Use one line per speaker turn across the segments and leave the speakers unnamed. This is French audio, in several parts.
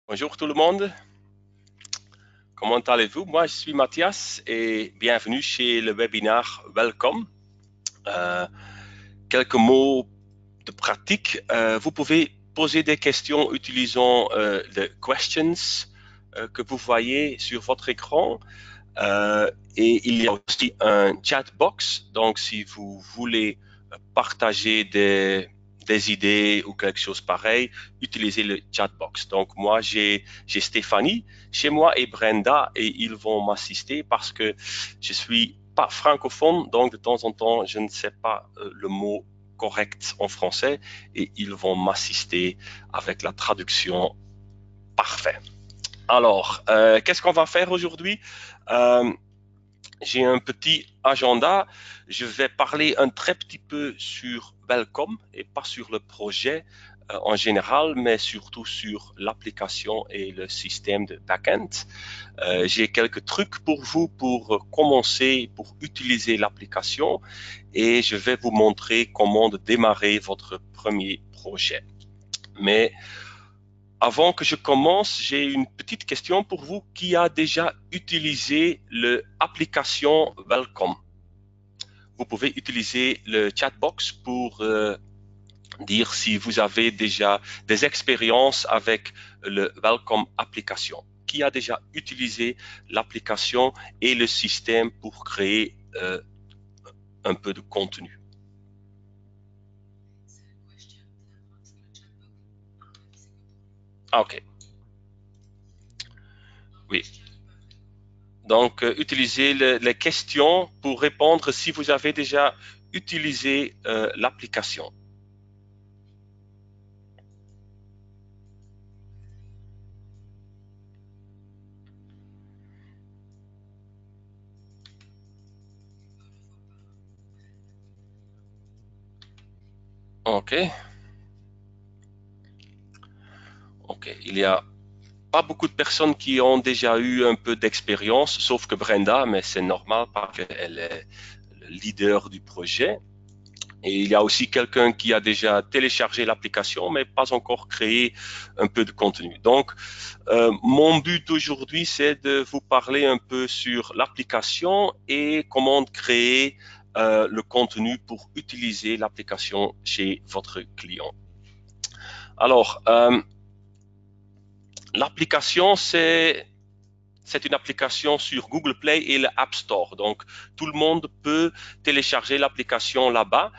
Bonjour tout le monde, comment allez-vous? Moi je suis Mathias et bienvenue chez le webinaire Welcome. Euh, Quelques mots de pratique. Vous pouvez poser des questions utilisant les questions que vous voyez sur votre écran. Et il y a aussi un chat box, donc si vous voulez partager des idées ou quelque chose pareil, utilisez le chat box. Donc moi, j'ai Stéphanie chez moi et Brenda et ils vont m'assister parce que je suis pas francophone, donc de temps en temps, je ne sais pas le mot correct en français et ils vont m'assister avec la traduction parfaite. Alors, qu'est-ce qu'on va faire aujourd'hui? Euh, j'ai un petit agenda. Je vais parler un très petit peu sur Welcome et pas sur le projet en général, mais surtout sur l'application et le système de backend. J'ai quelques trucs pour vous pour commencer, pour utiliser l'application et je vais vous montrer comment de démarrer votre premier projet. Mais avant que je commence, j'ai une petite question pour vous qui a déjà utilisé l'application Welcome. Vous pouvez utiliser le chatbox pour dire si vous avez déjà des expériences avec le Welcome application. Qui a déjà utilisé l'application et le système pour créer un peu de contenu? Ah, ok. Oui. Donc, utilisez les questions pour répondre si vous avez déjà utilisé l'application. Ok. Ok. Il y a pas beaucoup de personnes qui ont déjà eu un peu d'expérience, sauf que Brenda, mais c'est normal parce qu'elle est le leader du projet. Et il y a aussi quelqu'un qui a déjà téléchargé l'application, mais pas encore créé un peu de contenu. Donc, mon but aujourd'hui, c'est de vous parler un peu sur l'application et comment créer le contenu pour utiliser l'application chez votre client. Alors, l'application, c'est une application sur Google Play et l'App Store. Donc, tout le monde peut télécharger l'application là-bas.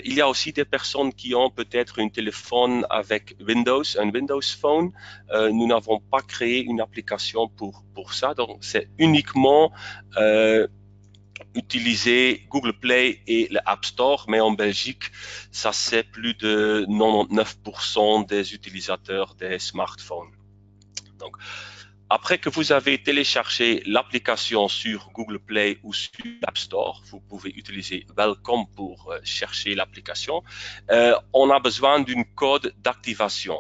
Il y a aussi des personnes qui ont peut-être un téléphone avec Windows, un Windows Phone. Nous n'avons pas créé une application pour ça. Donc, c'est uniquement utiliser Google Play et l'App Store. Mais en Belgique, ça c'est plus de 99% des utilisateurs des smartphones. Donc, après que vous avez téléchargé l'application sur Google Play ou sur l'App Store, vous pouvez utiliser Welcome pour chercher l'application. On a besoin d'une code d'activation.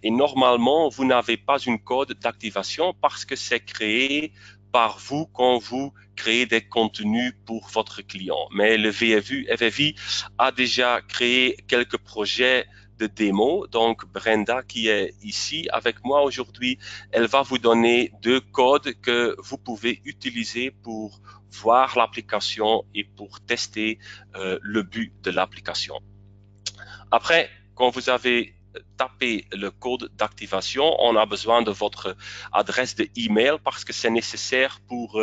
Et normalement, vous n'avez pas une code d'activation parce que c'est créé par vous quand vous créez des contenus pour votre client. Mais le VFI a déjà créé quelques projets de démo. Donc, Brenda, qui est ici avec moi aujourd'hui, elle va vous donner deux codes que vous pouvez utiliser pour voir l'application et pour tester le but de l'application. Après, quand vous avez tapé le code d'activation, on a besoin de votre adresse de email parce que c'est nécessaire pour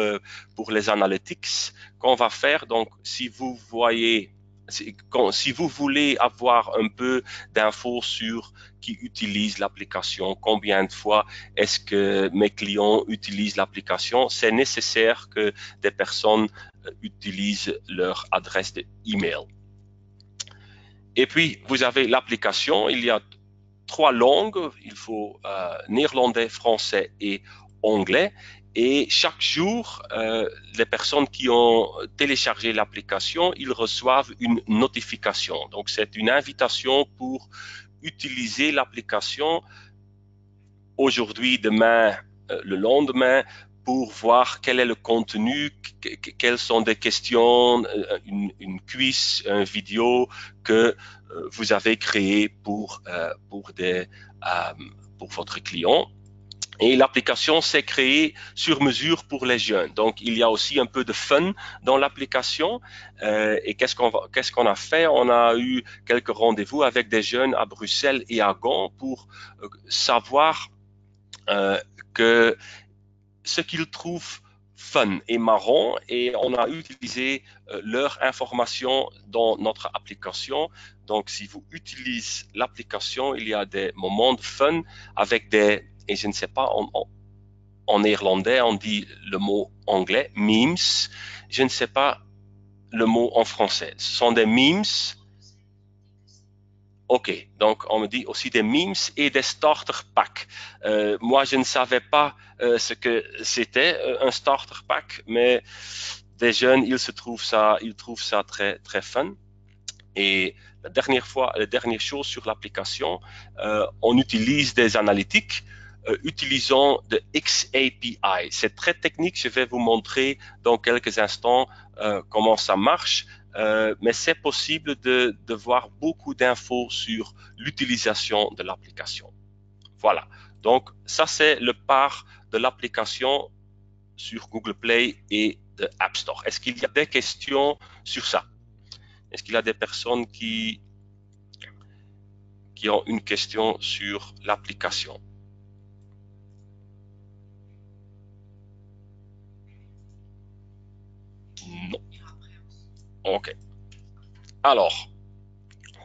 les analytics qu'on va faire. Donc, si vous voyez, si vous voulez avoir un peu d'infos sur qui utilise l'application, combien de fois est-ce que mes clients utilisent l'application, c'est nécessaire que des personnes utilisent leur adresse de email. Et puis, vous avez l'application. Il y a trois langues. Il faut néerlandais, français et anglais. Et chaque jour, les personnes qui ont téléchargé l'application, ils reçoivent une notification. Donc, c'est une invitation pour utiliser l'application aujourd'hui, demain, le lendemain, pour voir quel est le contenu, quelles sont des questions, une quiz, une vidéo que vous avez créé pour votre client. Et l'application s'est créée sur mesure pour les jeunes. Donc, il y a aussi un peu de fun dans l'application. Et qu'est-ce qu'on a fait? On a eu quelques rendez-vous avec des jeunes à Bruxelles et à Gand pour savoir que ce qu'ils trouvent fun et marrant, et on a utilisé leur information dans notre application. Donc, si vous utilisez l'application, il y a des moments de fun avec et je ne sais pas, en néerlandais, on dit le mot anglais, memes. Je ne sais pas le mot en français. Ce sont des memes. Ok, donc on me dit aussi des memes et des starter packs. Moi, je ne savais pas ce que c'était un starter pack, mais des jeunes, ils trouvent ça très très fun. Et la dernière chose sur l'application, on utilise des analytiques utilisant de XAPI. C'est très technique, je vais vous montrer dans quelques instants comment ça marche. Mais c'est possible de voir beaucoup d'infos sur l'utilisation de l'application. Voilà. Donc, ça, c'est le part de l'application sur Google Play et de App Store. Est-ce qu'il y a des questions sur ça? Est-ce qu'il y a des personnes qui ont une question sur l'application? Non. OK. Alors,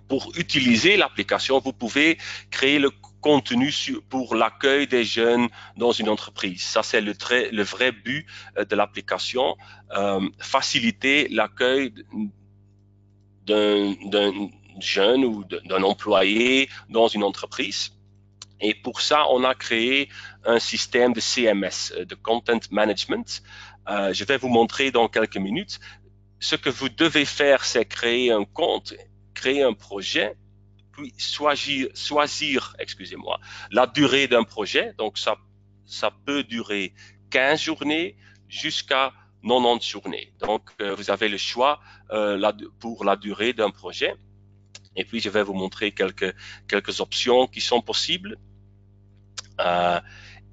pour utiliser l'application, vous pouvez créer le contenu pour l'accueil des jeunes dans une entreprise. Ça, c'est le vrai but de l'application. Faciliter l'accueil d'un jeune ou d'un employé dans une entreprise. Et pour ça, on a créé un système de CMS, de Content Management. Je vais vous montrer dans quelques minutes. Ce que vous devez faire, c'est créer un compte, créer un projet, puis choisir, excusez-moi, la durée d'un projet. Donc, ça peut durer 15 journées jusqu'à 90 journées. Donc, vous avez le choix pour la durée d'un projet. Et puis, je vais vous montrer quelques options qui sont possibles.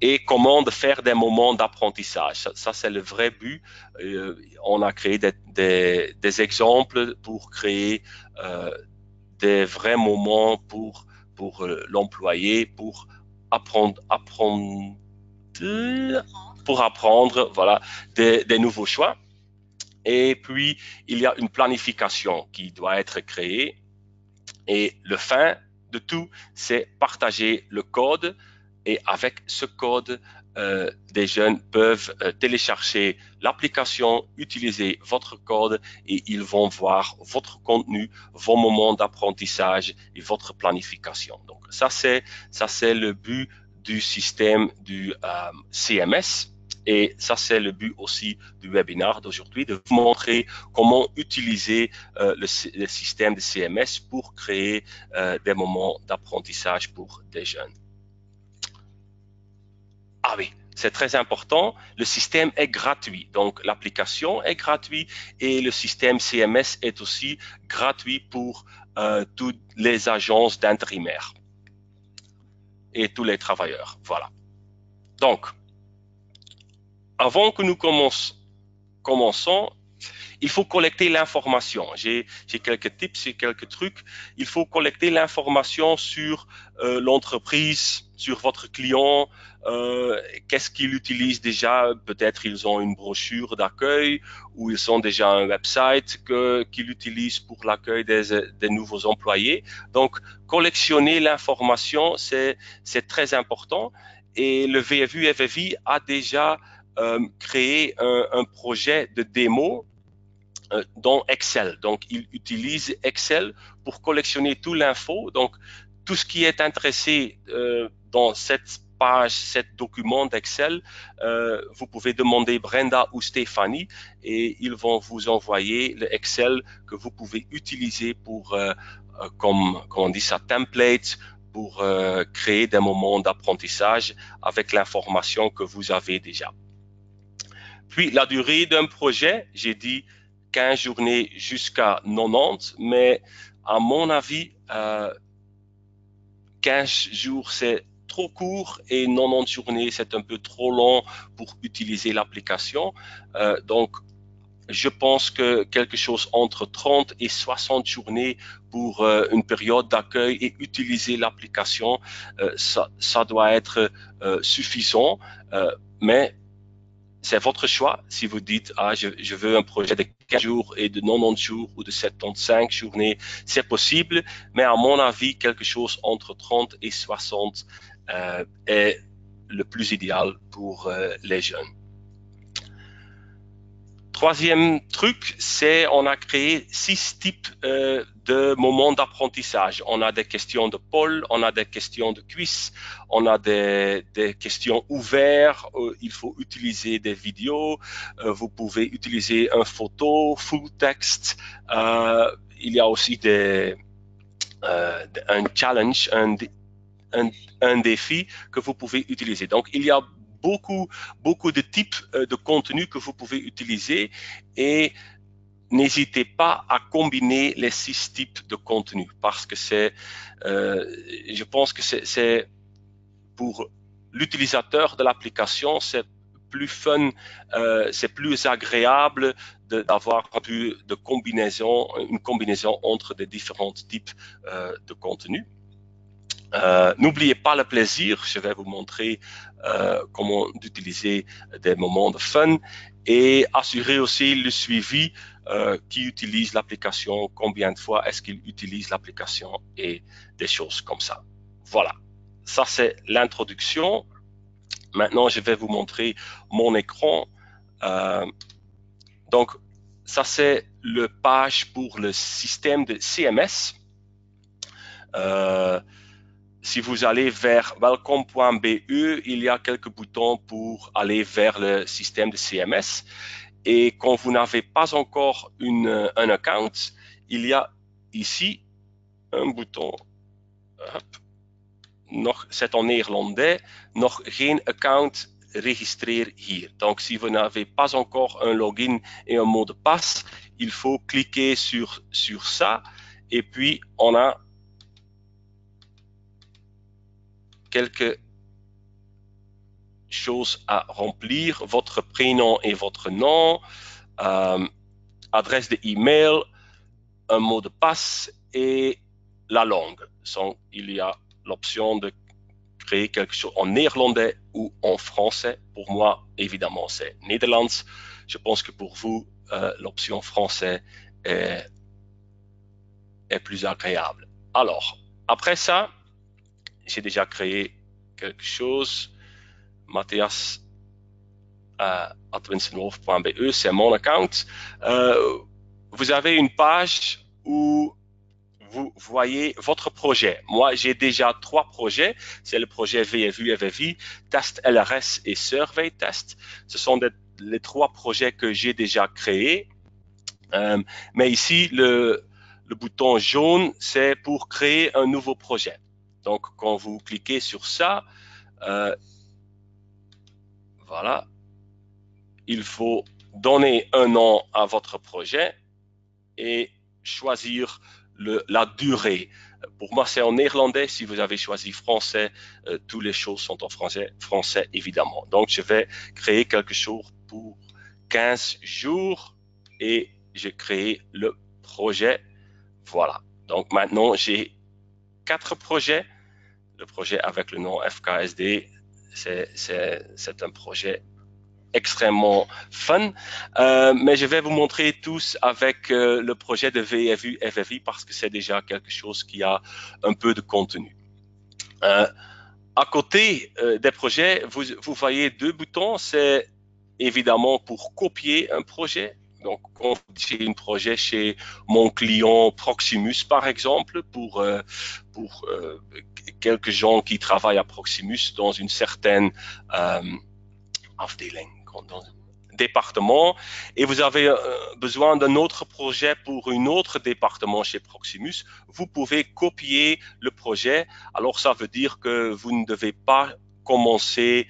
Et comment de faire des moments d'apprentissage. Ça c'est le vrai but. On a créé des exemples pour créer des vrais moments pour l'employé, pour apprendre, voilà, des nouveaux choix. Et puis, il y a une planification qui doit être créée. Et le fin de tout, c'est partager le code. Et avec ce code, des jeunes peuvent télécharger l'application, utiliser votre code et ils vont voir votre contenu, vos moments d'apprentissage et votre planification. Donc ça c'est le but du système du CMS. Et ça, c'est le but aussi du webinaire d'aujourd'hui, de vous montrer comment utiliser le système de CMS pour créer des moments d'apprentissage pour des jeunes. Ah oui, c'est très important. Le système est gratuit. Donc, l'application est gratuite et le système CMS est aussi gratuit pour toutes les agences d'intérimaires et tous les travailleurs. Voilà. Donc, avant que nous commençons, il faut collecter l'information. J'ai quelques tips et quelques trucs. Il faut collecter l'information sur l'entreprise, sur votre client, qu'est-ce qu'ils utilisent déjà. Peut-être ils ont une brochure d'accueil ou ils ont déjà un website qu'ils utilisent pour l'accueil des nouveaux employés. Donc, collectionner l'information, c'est très important. Et le VFU FFI a déjà créé un projet de démo dans Excel. Donc, il utilise Excel pour collectionner toute l'info. Donc, tout ce qui est intéressé dans cette page, cette document d'Excel, vous pouvez demander Brenda ou Stéphanie et ils vont vous envoyer le Excel que vous pouvez utiliser pour, comme on dit ça, template, pour créer des moments d'apprentissage avec l'information que vous avez déjà. Puis la durée d'un projet, j'ai dit 15 journées jusqu'à 90, mais à mon avis, 15 jours, c'est trop court et 90 journées, c'est un peu trop long pour utiliser l'application. Donc, je pense que quelque chose entre 30 et 60 journées pour une période d'accueil et utiliser l'application, ça doit être suffisant. Mais c'est votre choix. Si vous dites, je veux un projet de 15 jours et de 90 jours ou de 75 journées, c'est possible. Mais à mon avis, quelque chose entre 30 et 60 est le plus idéal pour les jeunes. Troisième truc, c'est on a créé 6 types de moments d'apprentissage. On a des questions de pôle, on a des questions de quiz, on a des questions ouvertes, il faut utiliser des vidéos, vous pouvez utiliser une photo, full text, il y a aussi un challenge, un défi que vous pouvez utiliser. Donc, il y a beaucoup de types de contenu que vous pouvez utiliser et n'hésitez pas à combiner les 6 types de contenu parce que je pense que c'est pour l'utilisateur de l'application, c'est plus fun, c'est plus agréable d'avoir une combinaison entre des différents types de contenu. N'oubliez pas le plaisir, je vais vous montrer comment utiliser des moments de fun et assurer aussi le suivi qui utilise l'application, combien de fois est-ce qu'il utilise l'application et des choses comme ça. Voilà, ça c'est l'introduction. Maintenant, je vais vous montrer mon écran. Donc, ça c'est le page pour le système de CMS. Si vous allez vers welcome.be, il y a quelques boutons pour aller vers le système de CMS. Et quand vous n'avez pas encore un account, il y a ici un bouton. C'est en néerlandais. Nog geen account, registreer hier. Donc, si vous n'avez pas encore un login et un mot de passe, il faut cliquer sur ça. Et puis, on a quelques choses à remplir, votre prénom et votre nom, adresse de email, un mot de passe et la langue. Donc, il y a l'option de créer quelque chose en néerlandais ou en français. Pour moi, évidemment, c'est Nederlands. Je pense que pour vous, l'option français est plus agréable. Alors, après ça, j'ai déjà créé quelque chose. Matthias@winsenhof.be, c'est mon account. Vous avez une page où vous voyez votre projet. Moi, j'ai déjà 3 projets. C'est le projet VFU, FFI, Test LRS et Survey Test. Ce sont les 3 projets que j'ai déjà créés. Mais ici, le bouton jaune, c'est pour créer un nouveau projet. Donc, quand vous cliquez sur ça, voilà, il faut donner un nom à votre projet et choisir la durée. Pour moi, c'est en néerlandais. Si vous avez choisi français, toutes les choses sont en français évidemment. Donc, je vais créer quelque chose pour 15 jours et j'ai créé le projet. Voilà. Donc, maintenant, j'ai 4 projets. Le projet avec le nom FKSD, c'est un projet extrêmement fun, mais je vais vous montrer tous avec le projet de VFU FFI parce que c'est déjà quelque chose qui a un peu de contenu. À côté des projets, vous voyez 2 boutons, c'est évidemment pour copier un projet. Donc, quand j'ai un projet chez mon client Proximus, par exemple, pour quelques gens qui travaillent à Proximus dans une certaine afdeling, dans un département, et vous avez besoin d'un autre projet pour un autre département chez Proximus, vous pouvez copier le projet. Alors, ça veut dire que vous ne devez pas commencer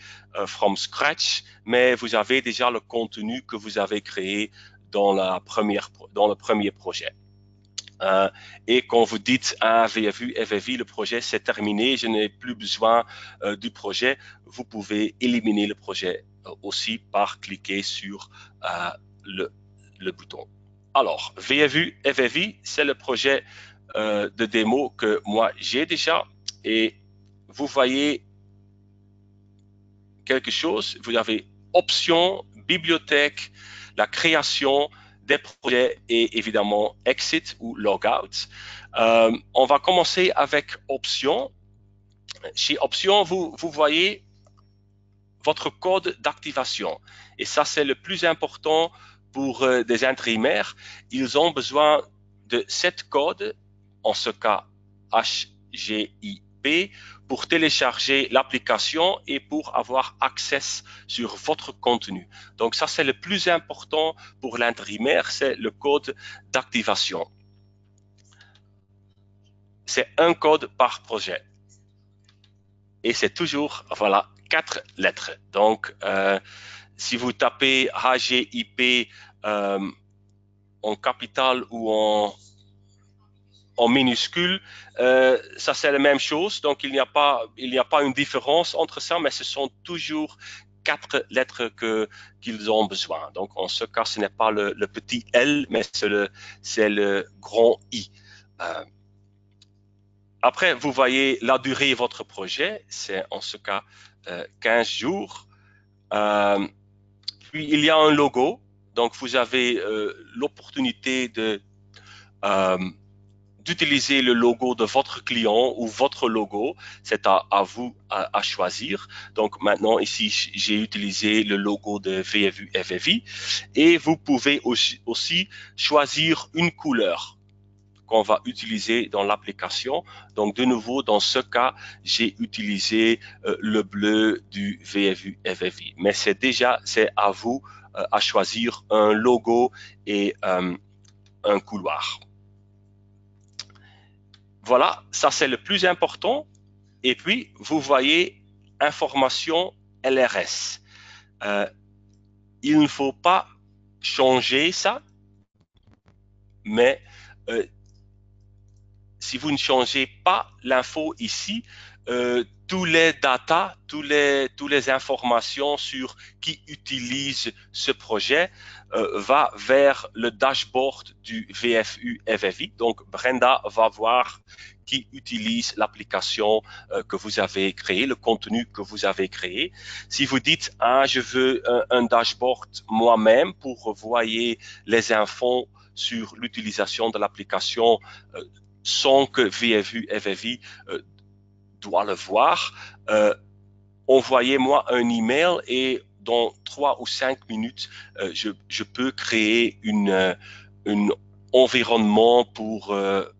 from scratch, mais vous avez déjà le contenu que vous avez créé dans le premier projet. Et quand vous dites VFU, FFI, le projet c'est terminé, je n'ai plus besoin du projet, vous pouvez éliminer le projet aussi par cliquer sur le bouton. Alors, VFU, FFI, c'est le projet de démo que moi j'ai déjà, et vous voyez quelque chose, vous avez options, bibliothèque, la création des projets et évidemment exit ou logout. On va commencer avec options. Chez options, vous voyez votre code d'activation. Et ça, c'est le plus important pour des intérimaires. Ils ont besoin de 7 codes, en ce cas HGIP, pour télécharger l'application et pour avoir accès sur votre contenu. Donc ça, c'est le plus important pour l'intérimaire, c'est le code d'activation. C'est un code par projet. Et c'est toujours, voilà, 4 lettres. Donc, si vous tapez HGIP en capital ou en minuscule, ça c'est la même chose. Donc, il n'y a pas une différence entre ça, mais ce sont toujours 4 lettres qu'ils ont besoin. Donc, en ce cas, ce n'est pas le petit L, mais c'est le grand I. Après, vous voyez la durée de votre projet, c'est en ce cas 15 jours. Puis, il y a un logo. Donc, vous avez l'opportunité d'utiliser le logo de votre client ou votre logo. C'est à vous à choisir. Donc, maintenant, ici, j'ai utilisé le logo de VFU FFI. Et vous pouvez aussi choisir une couleur qu'on va utiliser dans l'application. Donc, de nouveau, dans ce cas, j'ai utilisé le bleu du VFU FFI. Mais c'est à vous à choisir un logo et un couloir. Voilà, ça c'est le plus important. Et puis, vous voyez information LRS. Il ne faut pas changer ça, mais si vous ne changez pas l'info ici, tous les data, toutes les informations sur qui utilise ce projet va vers le dashboard du VFU FFI. Donc, Brenda va voir qui utilise l'application que vous avez créée, le contenu que vous avez créé. Si vous dites, je veux un dashboard moi-même pour voir les infos sur l'utilisation de l'application sans que VFU FFI doit le voir, envoyez-moi un email et dans 3 ou 5 minutes, je peux créer un environnement pour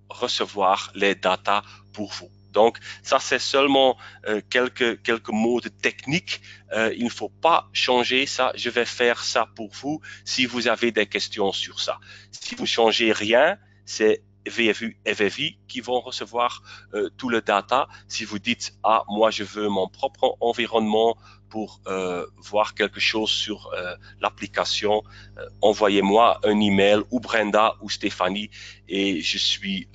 recevoir les data pour vous. Donc, ça, c'est seulement quelques mots de technique. Il ne faut pas changer ça. Je vais faire ça pour vous si vous avez des questions sur ça. Si vous ne changez rien, c'est VFU FFI qui vont recevoir tout le data. Si vous dites, moi je veux mon propre environnement pour voir quelque chose sur l'application, envoyez-moi un email ou Brenda ou Stéphanie et je suis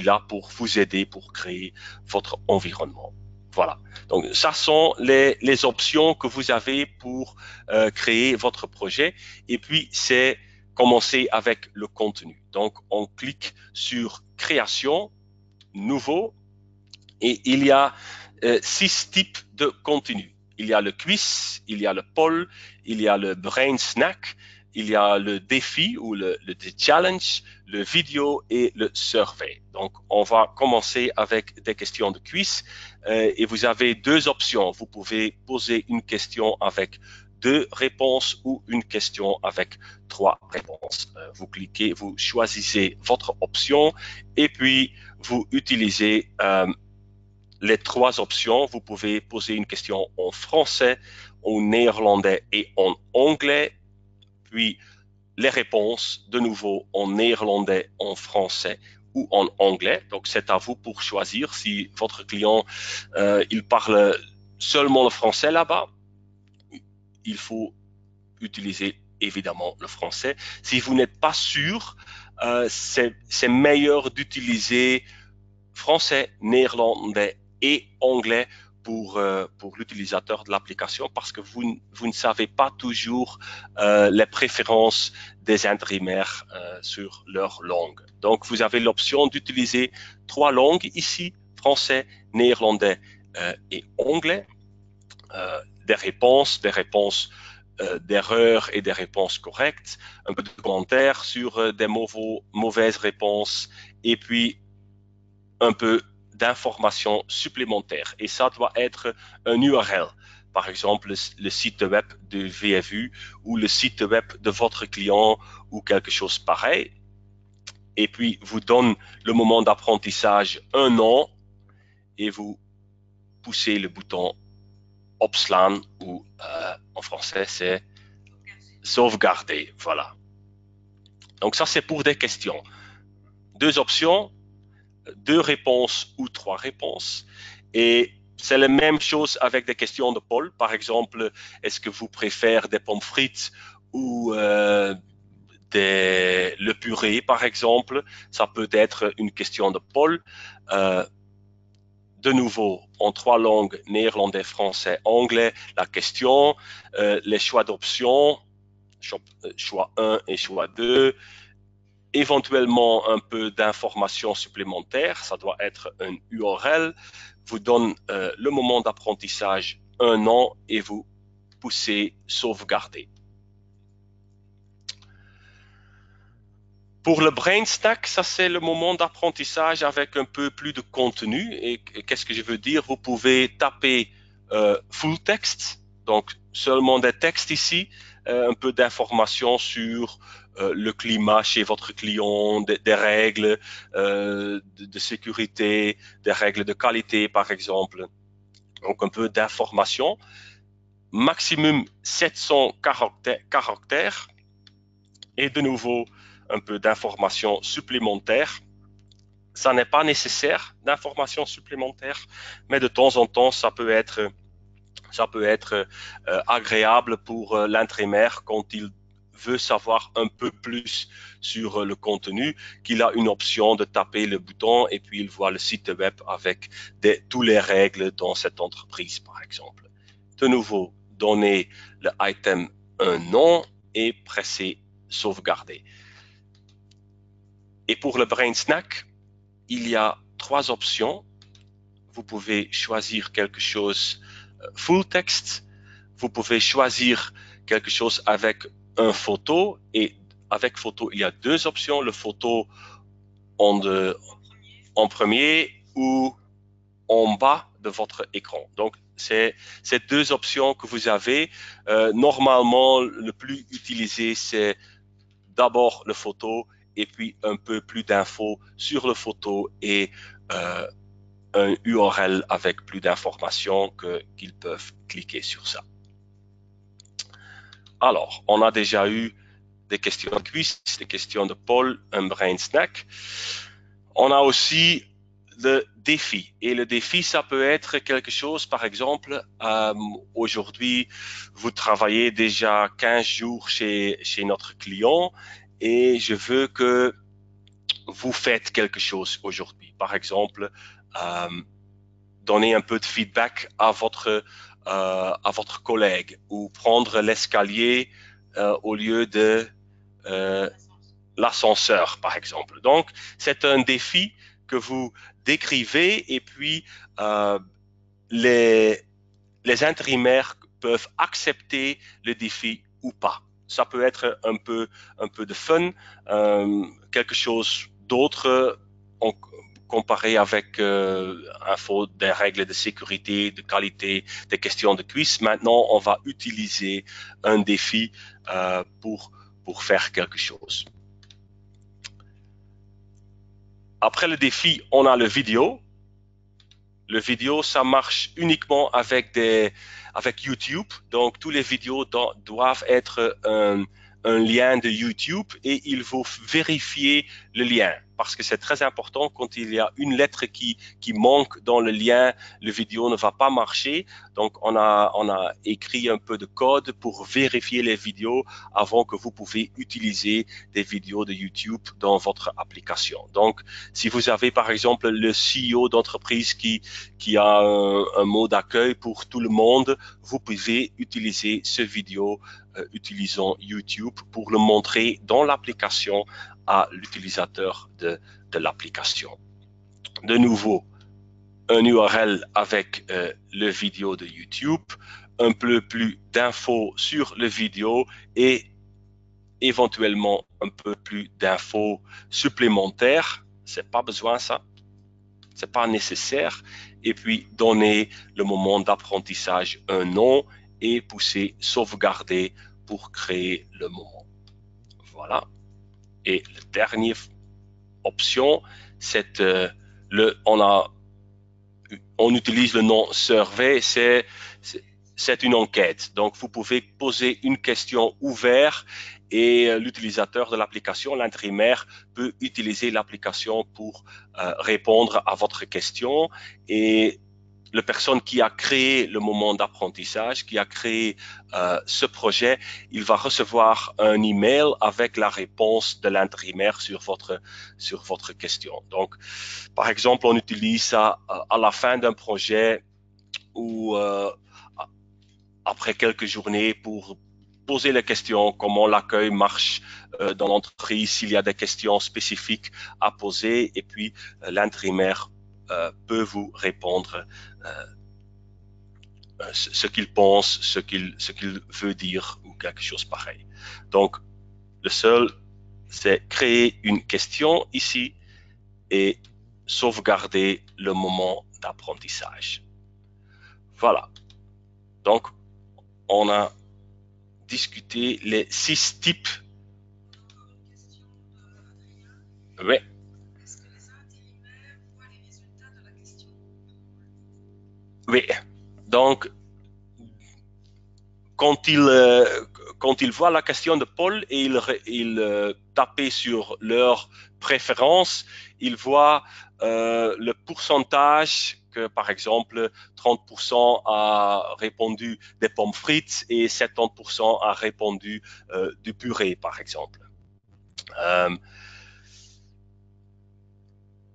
là pour vous aider pour créer votre environnement. Voilà. Donc, ça sont les options que vous avez pour créer votre projet. Et puis, c'est commencer avec le contenu. Donc, on clique sur création, nouveau, et il y a 6 types de contenu. Il y a le quiz, il y a le poll, il y a le brain snack, il y a le défi ou le challenge, le vidéo et le survey. Donc, on va commencer avec des questions de quiz et vous avez 2 options. Vous pouvez poser une question avec 2 réponses ou une question avec 3 réponses. Vous cliquez, vous choisissez votre option et puis vous utilisez les 3 options. Vous pouvez poser une question en français, en néerlandais et en anglais. Puis les réponses, de nouveau, en néerlandais, en français ou en anglais. Donc, c'est à vous pour choisir si votre client, il parle seulement le français là-bas. Il faut utiliser évidemment le français. Si vous n'êtes pas sûr, c'est meilleur d'utiliser français, néerlandais et anglais pour l'utilisateur de l'application parce que vous ne savez pas toujours les préférences des intérimaires sur leur langue. Donc, vous avez l'option d'utiliser 3 langues ici, français, néerlandais et anglais. Des réponses d'erreurs et des réponses correctes, un peu de commentaires sur des mauvaises réponses et puis un peu d'informations supplémentaires. Et ça doit être un URL. Par exemple, le site web de VFU ou le site web de votre client ou quelque chose pareil. Et puis, vous donne le moment d'apprentissage 1 an et vous poussez le bouton opslaan ou en français, c'est sauvegarder. Voilà. Donc ça, c'est pour des questions. 2 options, 2 réponses ou 3 réponses. Et c'est la même chose avec des questions de Paul. Par exemple, est-ce que vous préférez des pommes frites ou le purée, par exemple? Ça peut être une question de Paul. De nouveau, en 3 langues, néerlandais, français, anglais, la question, les choix d'options, choix 1 et choix 2, éventuellement un peu d'informations supplémentaires, ça doit être un URL, vous donne le moment d'apprentissage 1 an et vous poussez sauvegarder. Pour le Brain Stack, ça c'est le moment d'apprentissage avec un peu plus de contenu. Et qu'est-ce que je veux dire? Vous pouvez taper full text, donc seulement des textes ici, un peu d'informations sur le climat chez votre client, des règles de sécurité, des règles de qualité par exemple. Donc un peu d'informations. Maximum 700 caractères. Et de nouveau, un peu d'informations supplémentaires. Ça n'est pas nécessaire d'informations supplémentaires, mais de temps en temps, ça peut être agréable pour l'intérimaire quand il veut savoir un peu plus sur le contenu, qu'il a une option de taper le bouton et puis il voit le site web avec toutes les règles dans cette entreprise, par exemple. De nouveau, donnez le item un nom et pressez sauvegarder. Et pour le Brain Snack, il y a 3 options. Vous pouvez choisir quelque chose full text. Vous pouvez choisir quelque chose avec une photo. Et avec photo, il y a 2 options. Le photo en premier ou en bas de votre écran. Donc, c'est ces 2 options que vous avez. Normalement, le plus utilisé, c'est d'abord le photo et puis un peu plus d'infos sur le photo et un URL avec plus d'informations qu'ils peuvent cliquer sur ça. Alors, on a déjà eu des questions de quiz, des questions de Paul, un Brain Snack. On a aussi le défi. Et le défi, ça peut être quelque chose, par exemple, aujourd'hui, vous travaillez déjà 15 jours chez notre client et je veux que vous faites quelque chose aujourd'hui. Par exemple, donner un peu de feedback à votre collègue ou prendre l'escalier au lieu de l'ascenseur, par exemple. Donc, c'est un défi que vous décrivez et puis les intérimaires peuvent accepter le défi ou pas. Ça peut être un peu de fun, quelque chose d'autre comparé avec info des règles de sécurité, de qualité, des questions de quiz. Maintenant, on va utiliser un défi pour faire quelque chose. Après le défi, on a le vidéo. Le vidéo, ça marche uniquement avec YouTube. Donc, tous les vidéos doivent être un lien de YouTube et il faut vérifier le lien. parce que c'est très important quand il y a une lettre qui manque dans le lien, le vidéo ne va pas marcher. Donc, on a écrit un peu de code pour vérifier les vidéos avant que vous pouvez utiliser des vidéos de YouTube dans votre application. Donc, si vous avez par exemple le CEO d'entreprise qui a un mot d'accueil pour tout le monde, vous pouvez utiliser ce vidéo utilisant YouTube pour le montrer dans l'application à l'utilisateur de l'application. De nouveau, un URL avec le vidéo de YouTube, un peu plus d'infos sur le vidéo et éventuellement un peu plus d'infos supplémentaires. C'est pas besoin ça, c'est pas nécessaire. Et puis donner le moment d'apprentissage un nom et pousser sauvegarder pour créer le moment. Voilà. Et la dernière option, c'est on utilise le nom survey, c'est une enquête. Donc, vous pouvez poser une question ouverte et l'utilisateur de l'application, l'intérimaire, peut utiliser l'application pour répondre à votre question. Et la personne qui a créé le moment d'apprentissage, qui a créé ce projet, il va recevoir un email avec la réponse de l'intérimaire sur votre question. Donc, par exemple, on utilise ça à la fin d'un projet ou après quelques journées pour poser les questions, comment l'accueil marche dans l'entreprise, s'il y a des questions spécifiques à poser, et puis l'intérimaire peut vous répondre ce qu'il pense, ce qu'il veut dire ou quelque chose pareil. Donc, le seul, c'est créer une question ici et sauvegarder le moment d'apprentissage. Voilà. Donc, on a discuté les 6 types. Oui. Est-ce que les intérimaires voient les résultats de la question? Oui. Donc, quand il voit la question de Paul et il tapait sur leur préférence, il voit le pourcentage que, par exemple, 30% a répondu des pommes frites et 70% a répondu du purée, par exemple.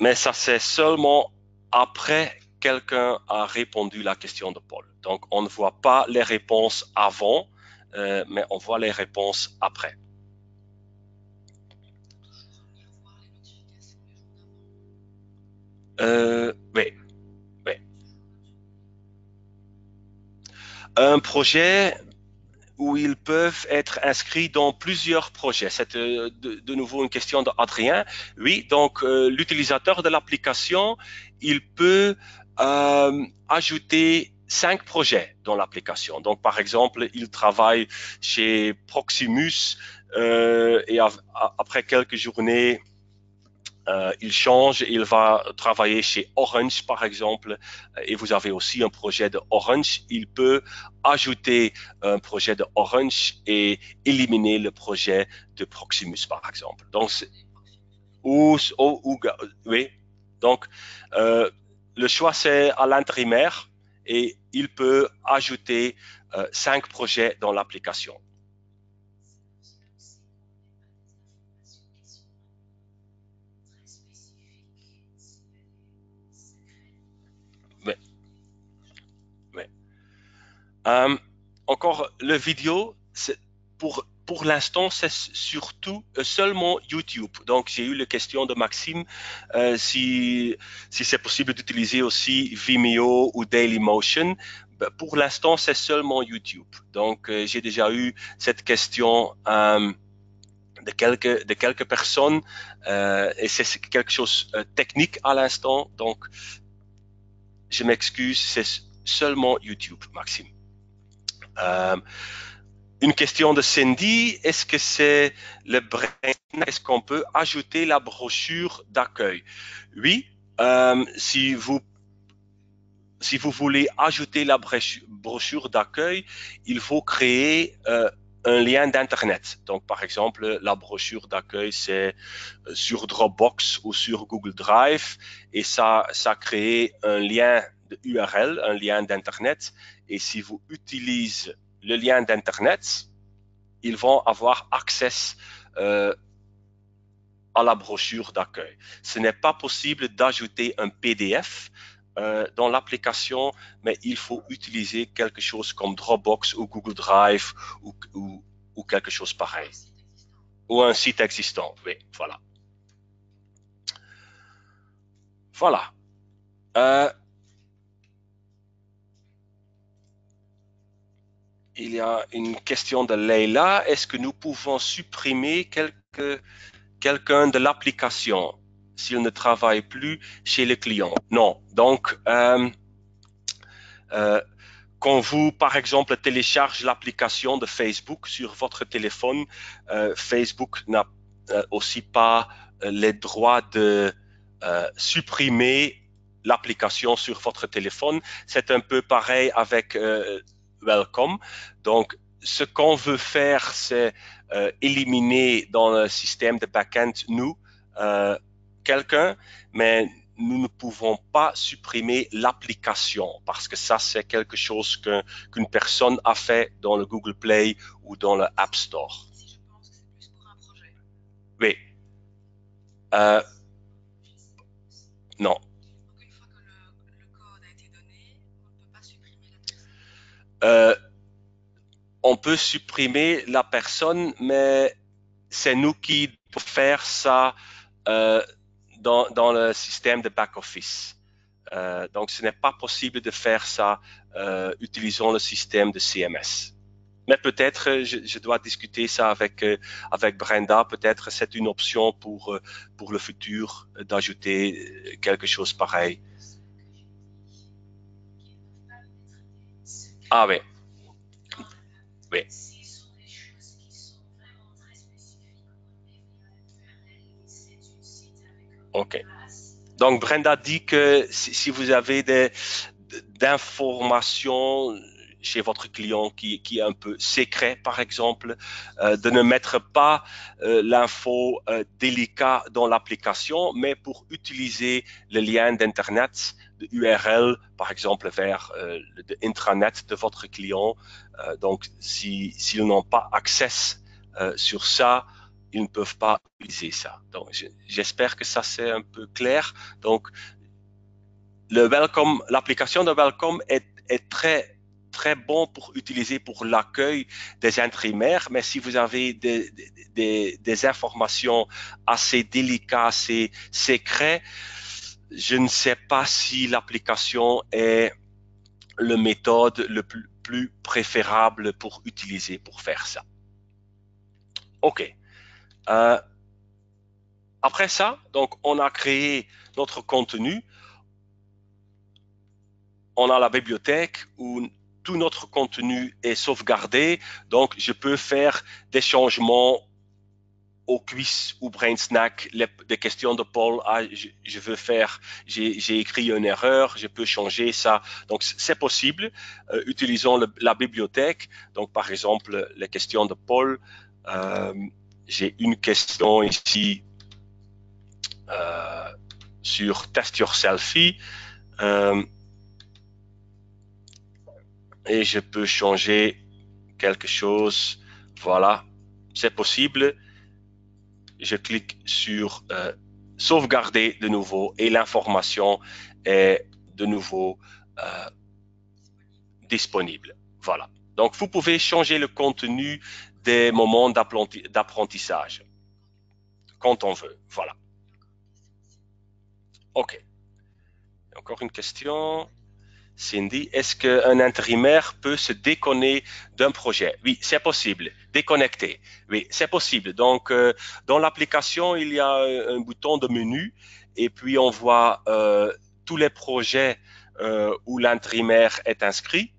Mais ça, c'est seulement après quelqu'un a répondu la question de Paul. Donc, on ne voit pas les réponses avant, mais on voit les réponses après. Oui, oui. Un projet où ils peuvent être inscrits dans plusieurs projets. C'est de nouveau une question d'Adrien. Oui, donc l'utilisateur de l'application, il peut ajouter 5 projets dans l'application. Donc, par exemple, il travaille chez Proximus et après quelques journées, il change, il va travailler chez Orange par exemple, et vous avez aussi un projet de Orange. Il peut ajouter un projet de Orange et éliminer le projet de Proximus par exemple. Donc, oui. Donc, le choix c'est à l'intérimaire et il peut ajouter 5 projets dans l'application. Encore le vidéo, pour l'instant, c'est surtout seulement YouTube. Donc, j'ai eu la question de Maxime si c'est possible d'utiliser aussi Vimeo ou Dailymotion. Pour l'instant, c'est seulement YouTube. Donc, j'ai déjà eu cette question de quelques personnes et c'est quelque chose de technique à l'instant. Donc, je m'excuse, c'est seulement YouTube, Maxime. Une question de Cindy, est-ce que c'est le est-ce qu'on peut ajouter la brochure d'accueil? Oui, si vous voulez ajouter la brochure d'accueil, il faut créer un lien d'Internet. Donc, par exemple, la brochure d'accueil, c'est sur Dropbox ou sur Google Drive, et ça crée un lien de URL, un lien d'Internet. Et si vous utilisez le lien d'Internet, ils vont avoir accès à la brochure d'accueil. Ce n'est pas possible d'ajouter un PDF dans l'application, mais il faut utiliser quelque chose comme Dropbox ou Google Drive ou quelque chose pareil. Ou un site existant, oui, voilà. Voilà. Il y a une question de Leila. Est-ce que nous pouvons supprimer quelqu'un de l'application s'il ne travaille plus chez le client? Non. Donc, quand vous, par exemple, téléchargez l'application de Facebook sur votre téléphone, Facebook n'a aussi pas les droits de supprimer l'application sur votre téléphone. C'est un peu pareil avec Welcome. Donc, ce qu'on veut faire, c'est éliminer dans le système de backend, nous, quelqu'un, mais nous ne pouvons pas supprimer l'application parce que ça, c'est quelque chose qu'une personne a fait dans le Google Play ou dans le App Store.
Si je pense que c'est plus pour un projet.
Oui. Non.
Donc une fois que le code a été donné, on ne peut pas supprimer la personne.
On peut supprimer la personne, mais c'est nous qui devons faire ça dans le système de back-office. Donc, ce n'est pas possible de faire ça utilisant le système de CMS. Mais peut-être, je dois discuter ça avec Brenda. Peut-être c'est une option pour le futur d'ajouter quelque chose pareil. Ah oui. Oui. Ok. Donc Brenda dit que si vous avez d'informations chez votre client qui est un peu secret, par exemple, de ne mettre pas l'info délicat dans l'application, mais pour utiliser le lien d'Internet, de URL, par exemple, vers l'intranet de votre client. Donc, s'ils n'ont pas accès sur ça, ils ne peuvent pas utiliser ça. Donc, j'espère que ça c'est un peu clair. Donc, l'application de Welcome est très bon pour utiliser pour l'accueil des intérimaires, mais si vous avez des informations assez délicates, assez secrètes, je ne sais pas si l'application est la méthode le plus préférable pour utiliser pour faire ça. Ok. Après ça, donc on a créé notre contenu. On a la bibliothèque où tout notre contenu est sauvegardé. Donc, je peux faire des changements au quiz ou brain snack, des questions de Paul. Ah, je veux faire, j'ai écrit une erreur, je peux changer ça. Donc, c'est possible. Utilisons la bibliothèque. Donc, par exemple, les questions de Paul. J'ai une question ici sur Test Your Selfie. Et je peux changer quelque chose. Voilà, c'est possible. Je clique sur sauvegarder de nouveau et l'information est de nouveau disponible. Voilà. Donc, vous pouvez changer le contenu des moments d'apprentissage quand on veut. Voilà. OK. Encore une question. Cindy, est-ce qu'un intérimaire peut se déconnecter d'un projet? Oui, c'est possible. Déconnecter. Oui, c'est possible. Donc, dans l'application, il y a un bouton de menu et puis on voit tous les projets où l'intérimaire est inscrit.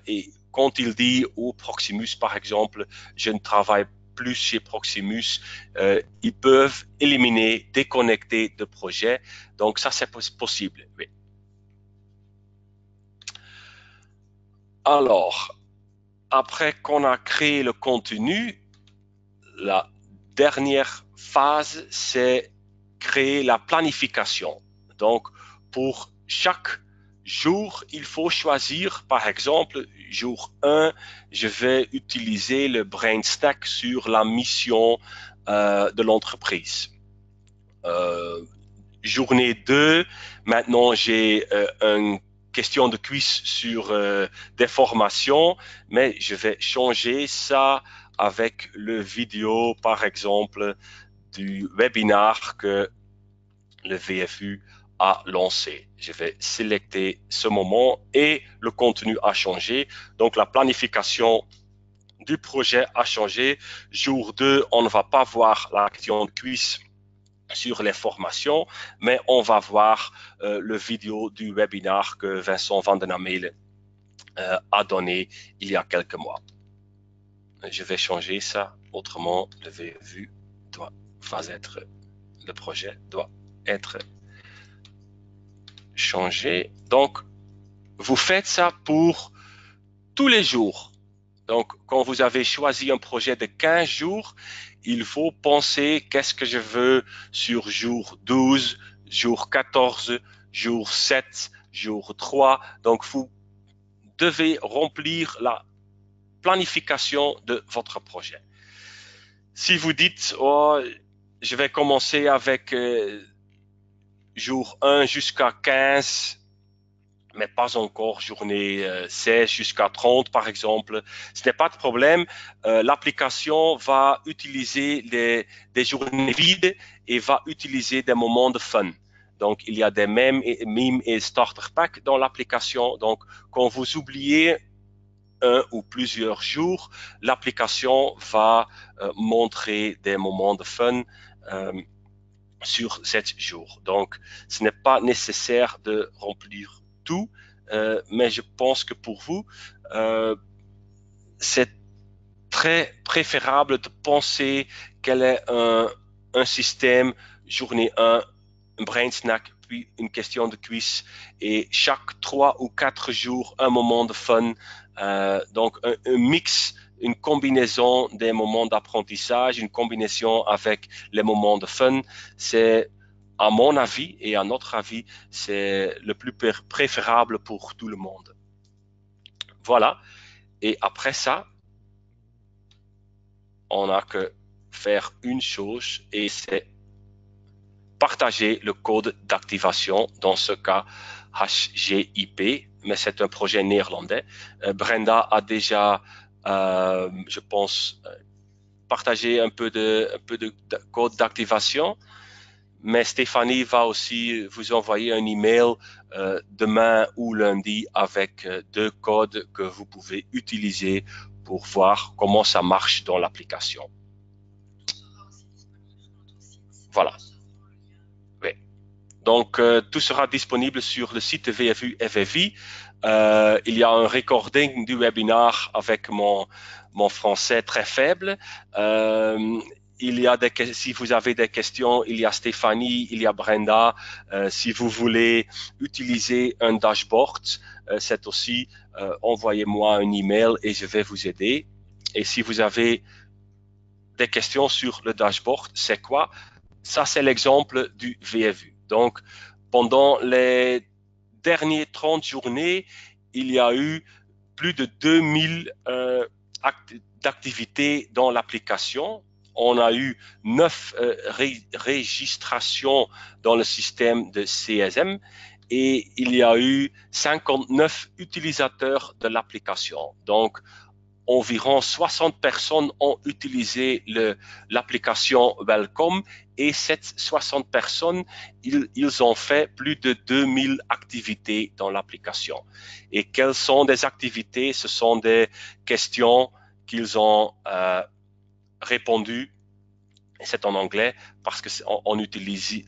Et quand il dit au Proximus, par exemple, je ne travaille plus chez Proximus, ils peuvent éliminer, déconnecter de projet. Donc, ça, c'est possible. Oui. Alors, après qu'on a créé le contenu, la dernière phase, c'est créer la planification. Donc, pour chaque jour, il faut choisir, par exemple, jour 1, je vais utiliser le BrainStack sur la mission de l'entreprise. Journée 2, maintenant j'ai une question de quiz sur des formations, mais je vais changer ça avec le vidéo, par exemple, du webinar que le VFU a lancé. Je vais sélectionner ce moment et le contenu a changé. Donc la planification du projet a changé. Jour 2, on ne va pas voir la question de quiz sur les formations, mais on va voir le vidéo du webinar que Vincent Van den Amelen a donné il y a quelques mois. Je vais changer ça, autrement le VFU le projet doit être changé. Donc, vous faites ça pour tous les jours. Donc, quand vous avez choisi un projet de 15 jours, il faut penser qu'est-ce que je veux sur jour 12, jour 14, jour 7, jour 3. Donc, vous devez remplir la planification de votre projet. Si vous dites, oh, je vais commencer avec jour 1 jusqu'à 15, mais pas encore journée 16 jusqu'à 30 par exemple, ce n'est pas de problème. L'application va utiliser des journées vides et va utiliser des moments de fun. Donc, il y a des memes et starter pack dans l'application. Donc, quand vous oubliez un ou plusieurs jours, l'application va montrer des moments de fun sur 7 jours. Donc, ce n'est pas nécessaire de remplir tout, mais je pense que pour vous, c'est très préférable de penser quel est un système journée 1, un brain snack, puis une question de quiz, et chaque 3 ou 4 jours, un moment de fun. Donc, un mix, une combinaison des moments d'apprentissage, une combinaison avec les moments de fun, c'est, à mon avis et à notre avis, c'est le plus préférable pour tout le monde. Voilà. Et après ça, on n'a que faire une chose et c'est partager le code d'activation, dans ce cas HGIP, mais c'est un projet néerlandais. Brenda a déjà, je pense, partagé un peu de code d'activation, mais Stéphanie va aussi vous envoyer un email demain ou lundi avec 2 codes que vous pouvez utiliser pour voir comment ça marche dans l'application. Voilà. Oui. Donc, tout sera disponible sur le site VFU FFI. Il y a un recording du webinar avec mon français très faible. Il y a si vous avez des questions, il y a Stéphanie, il y a Brenda. Si vous voulez utiliser un dashboard, c'est aussi envoyez-moi un email et je vais vous aider. Et si vous avez des questions sur le dashboard, c'est quoi? Ça, c'est l'exemple du VFU. Donc, pendant les dernières 30 journées, il y a eu plus de 2000 d'activités dans l'application. On a eu 9 registrations dans le système de CSM et il y a eu 59 utilisateurs de l'application. Donc, environ 60 personnes ont utilisé l'application Welcome et ces 60 personnes, ils ont fait plus de 2000 activités dans l'application. Et quelles sont des activités? Ce sont des questions qu'ils ont répondues, et c'est en anglais parce qu'on utilise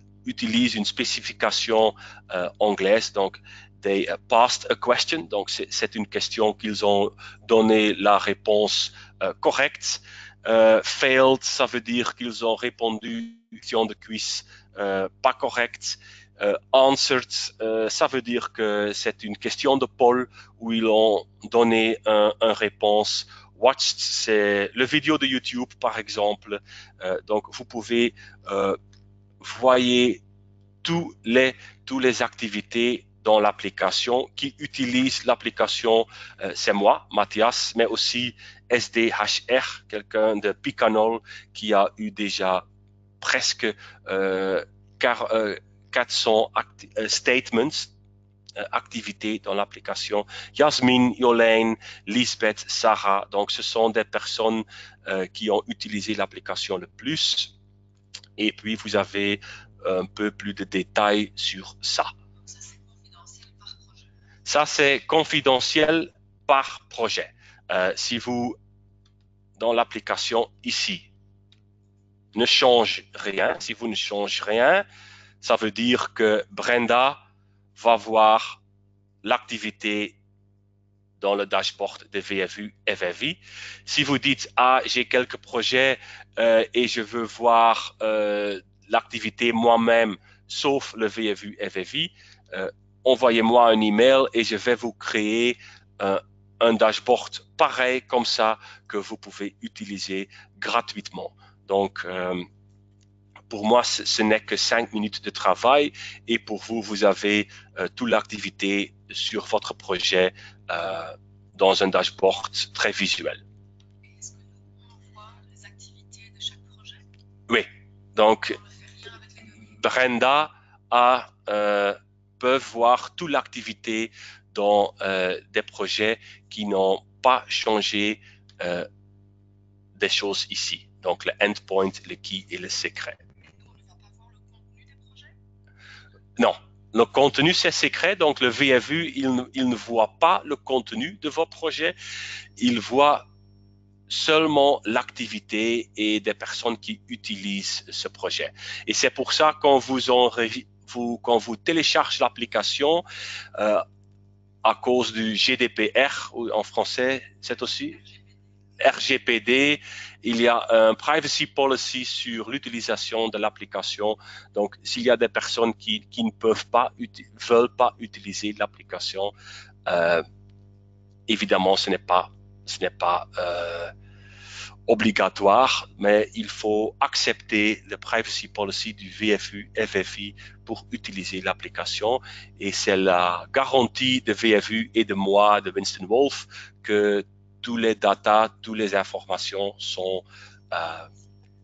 une spécification anglaise, donc they passed a question, donc c'est une question qu'ils ont donné la réponse correcte. Failed, ça veut dire qu'ils ont répondu question de quiz pas correcte. Answered, ça veut dire que c'est une question de poll où ils ont donné une réponse. Watched, c'est le vidéo de YouTube par exemple. Donc vous pouvez voyez toutes les activités dans l'application qui utilisent l'application. C'est moi, Mathias, mais aussi SDHR, quelqu'un de Picanol qui a eu déjà presque 400 statements, activités dans l'application. Yasmine, Yolaine, Lisbeth, Sarah, donc ce sont des personnes qui ont utilisé l'application le plus. Et puis vous avez un peu plus de détails sur ça. Ça, c'est confidentiel par projet. Si vous, dans l'application ici, ne change rien, si vous ne changez rien, ça veut dire que Brenda va voir l'activité dans le dashboard de VFU FFI. Si vous dites, ah, j'ai quelques projets et je veux voir l'activité moi-même, sauf le VFU FFI, envoyez-moi un email et je vais vous créer un dashboard pareil comme ça que vous pouvez utiliser gratuitement. Donc, pour moi, ce n'est que 5 minutes de travail et pour vous, vous avez toute l'activité sur votre projet dans un dashboard très visuel.
Est-ce que nous, on voit les activités de chaque projet?
Oui, donc
On ne fait rien avec les données.
Brenda peut voir toute l'activité dans des projets qui n'ont pas changé des choses ici. Donc le endpoint, le key et le secret.
Mais nous, on ne va pas voir le contenu des projets?
Non, le contenu c'est secret, donc le VFU, il ne voit pas le contenu de vos projets, il voit seulement l'activité et des personnes qui utilisent ce projet. Et c'est pour ça quand quand vous téléchargez l'application, à cause du GDPR, ou en français, c'est aussi RGPD, il y a un privacy policy sur l'utilisation de l'application. Donc, s'il y a des personnes qui ne veulent pas utiliser l'application, évidemment, ce n'est pas obligatoire, mais il faut accepter le privacy policy du VFU, FFI pour utiliser l'application. Et c'est la garantie de VFU et de moi, de Winston Wolf, que tous les data, toutes les informations sont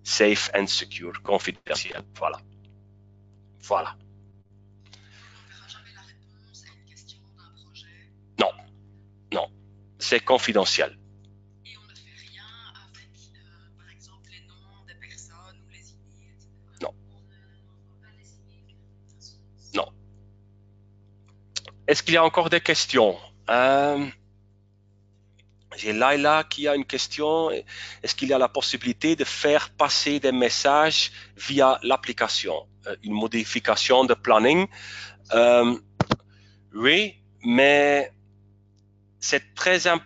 safe and secure, confidentielles. Voilà. Voilà.
On ne verra jamais la réponse à une question d'un projet.
Non, non, c'est confidentiel.
Et on ne fait rien avec, par exemple, les noms des personnes ou les emails, etc.
Non.
On n'envoie pas les emails que
Non. Est-ce qu'il y a encore des questions? J'ai Laila qui a une question. Est-ce qu'il y a la possibilité de faire passer des messages via l'application? Une modification de planning? Oui, mais c'est très ce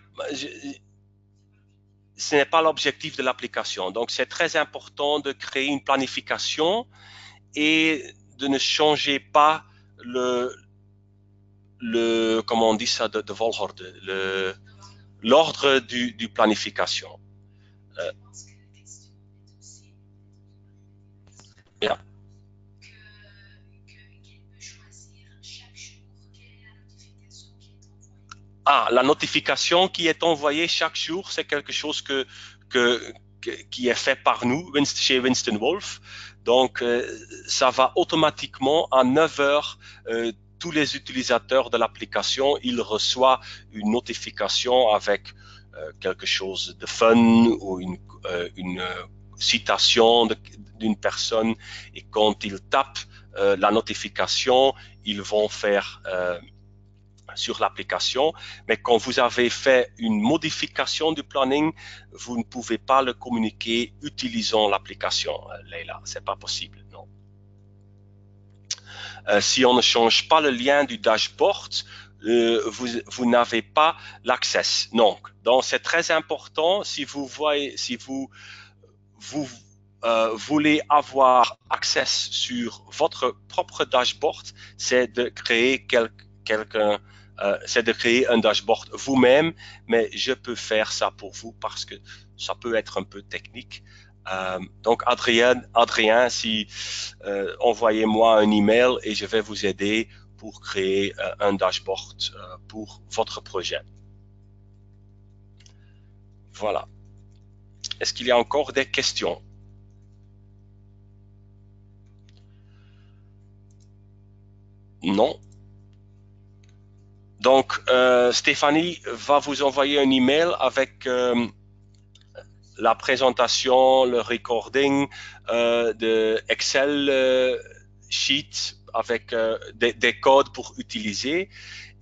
n'est pas l'objectif de l'application. Donc, c'est très important de créer une planification et de ne changer pas comment on dit ça, de volgorde, l'ordre du planification.
Je pense que la question est aussi
Yeah.
qu'il peut choisir chaque jour quelle est la notification qui est envoyée.
Ah, la notification qui est envoyée chaque jour, c'est quelque chose qui est fait par nous, chez Winston Wolf. Donc, ça va automatiquement à 9 heures. Tous les utilisateurs de l'application, ils reçoivent une notification avec quelque chose de fun ou une citation d'une personne. Et quand ils tapent la notification, ils vont faire sur l'application, mais quand vous avez fait une modification du planning, vous ne pouvez pas le communiquer utilisant l'application, Leila, c'est pas possible, non. Si on ne change pas le lien du dashboard, vous n'avez pas l'accès. Donc c'est très important si vous voyez, si vous voulez avoir accès sur votre propre dashboard, c'est de créer c'est de créer un dashboard vous-même, mais je peux faire ça pour vous parce que ça peut être un peu technique. Donc Adrien, si envoyez-moi un email et je vais vous aider pour créer un dashboard pour votre projet. Voilà. Est-ce qu'il y a encore des questions? Non. Donc, Stéphanie va vous envoyer un email avec la présentation, le recording de Excel sheet avec des codes pour utiliser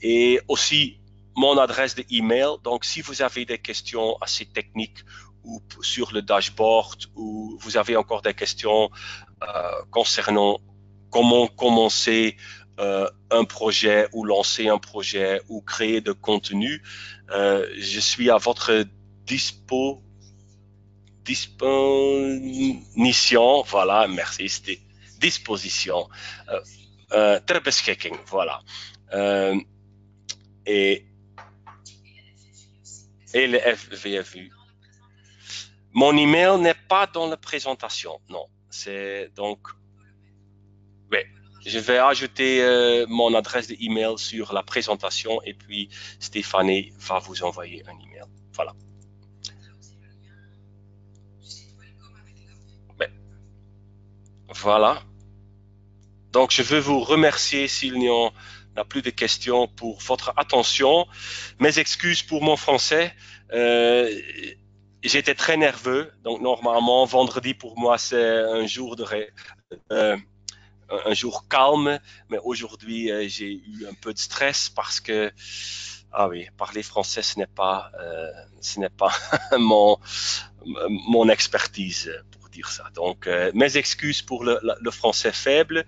et aussi mon adresse de email. Donc, si vous avez des questions assez techniques ou sur le dashboard ou vous avez encore des questions concernant comment commencer un projet ou lancer un projet ou créer de contenu, je suis à votre disposition, voilà, merci, c'était disposition, ter beschikking, voilà. Et le FVFU. Mon email n'est pas dans la présentation, non. C'est donc, ouais, je vais ajouter mon adresse de email sur la présentation et puis Stéphanie va vous envoyer un email. Voilà. Ouais. Voilà. Donc, je veux vous remercier s'il n'y en a plus de questions pour votre attention. Mes excuses pour mon français. J'étais très nerveux. Donc, normalement, vendredi pour moi, c'est un jour un jour calme. Mais aujourd'hui, j'ai eu un peu de stress parce que, ah oui, parler français, ce n'est pas mon, mon expertise pour dire ça. Donc, mes excuses pour le français faible.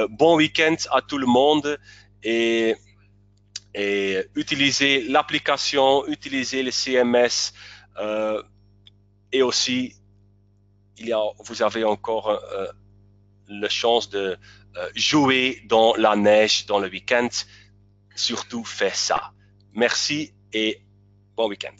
Bon week-end à tout le monde et utilisez l'application, utilisez le CMS et aussi vous avez encore la chance de jouer dans la neige dans le week-end. Surtout faites ça. Merci et bon week-end.